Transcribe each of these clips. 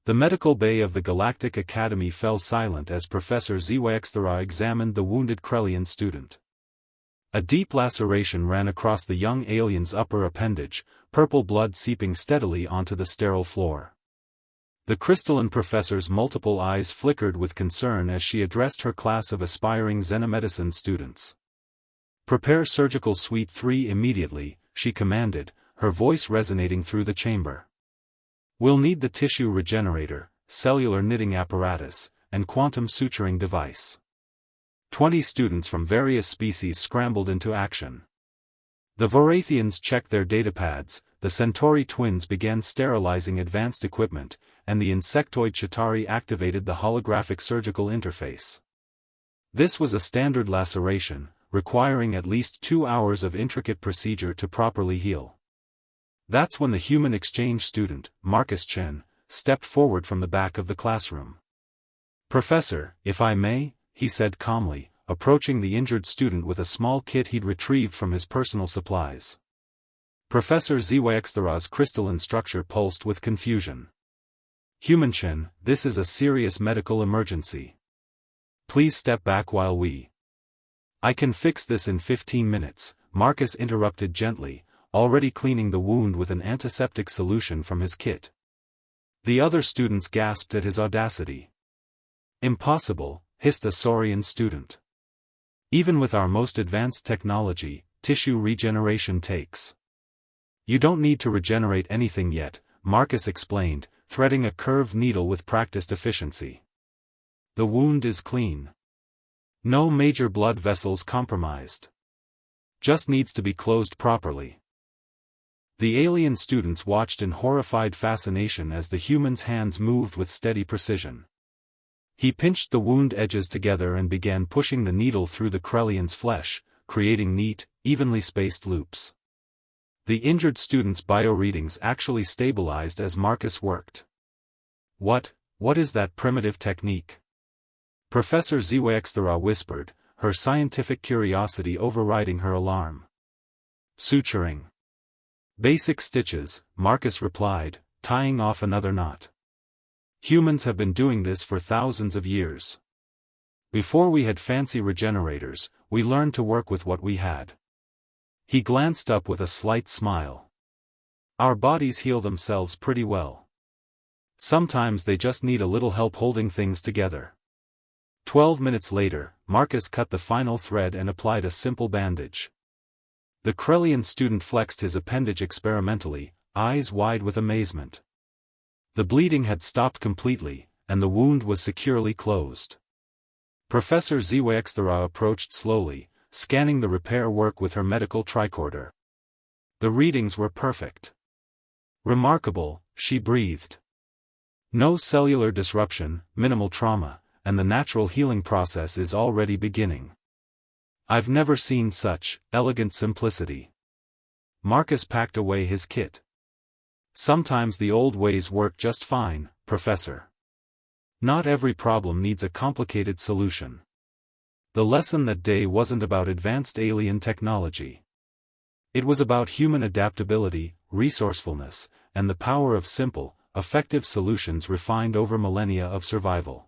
The medical bay of the Galactic Academy fell silent as Professor SciFi examined the wounded Krellian student. A deep laceration ran across the young alien's upper appendage, purple blood seeping steadily onto the sterile floor. The crystalline professor's multiple eyes flickered with concern as she addressed her class of aspiring xenomedicine students. "Prepare Surgical Suite 3 immediately," she commanded, her voice resonating through the chamber. "We'll need the tissue regenerator, cellular knitting apparatus, and quantum suturing device." 20 students from various species scrambled into action. The Vorathians checked their datapads, the Centauri twins began sterilizing advanced equipment, and the insectoid Chitauri activated the holographic surgical interface. This was a standard laceration, requiring at least 2 hours of intricate procedure to properly heal. That's when the human exchange student, Marcus Chen, stepped forward from the back of the classroom. "Professor, if I may," he said calmly, approaching the injured student with a small kit he'd retrieved from his personal supplies. Professor SciFi's crystalline structure pulsed with confusion. "Human Chen, this is a serious medical emergency. Please step back while we—" "I can fix this in 15 minutes, Marcus interrupted gently, already cleaning the wound with an antiseptic solution from his kit. The other students gasped at his audacity. "Impossible," hissed a Saurian student. "Even with our most advanced technology, tissue regeneration takes." "You don't need to regenerate anything yet," Marcus explained, threading a curved needle with practiced efficiency. "The wound is clean. No major blood vessels compromised. Just needs to be closed properly." The alien students watched in horrified fascination as the human's hands moved with steady precision. He pinched the wound edges together and began pushing the needle through the Krellian's flesh, creating neat, evenly spaced loops. The injured student's bioreadings actually stabilized as Marcus worked. What is that primitive technique?" Professor SciFi whispered, her scientific curiosity overriding her alarm. "Suturing. Basic stitches," Marcus replied, tying off another knot. "Humans have been doing this for thousands of years. Before we had fancy regenerators, we learned to work with what we had." He glanced up with a slight smile. "Our bodies heal themselves pretty well. Sometimes they just need a little help holding things together." 12 minutes later, Marcus cut the final thread and applied a simple bandage. The Krellian student flexed his appendage experimentally, eyes wide with amazement. The bleeding had stopped completely, and the wound was securely closed. Professor SciFi approached slowly, scanning the repair work with her medical tricorder. The readings were perfect. "Remarkable," she breathed. "No cellular disruption, minimal trauma, and the natural healing process is already beginning. I've never seen such elegant simplicity." Marcus packed away his kit. "Sometimes the old ways work just fine, Professor. Not every problem needs a complicated solution." The lesson that day wasn't about advanced alien technology. It was about human adaptability, resourcefulness, and the power of simple, effective solutions refined over millennia of survival.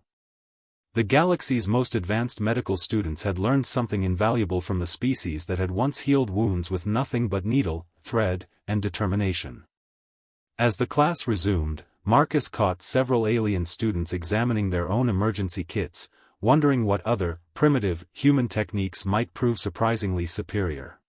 The galaxy's most advanced medical students had learned something invaluable from the species that had once healed wounds with nothing but needle, thread, and determination. As the class resumed, Marcus caught several alien students examining their own emergency kits, wondering what other, primitive, human techniques might prove surprisingly superior.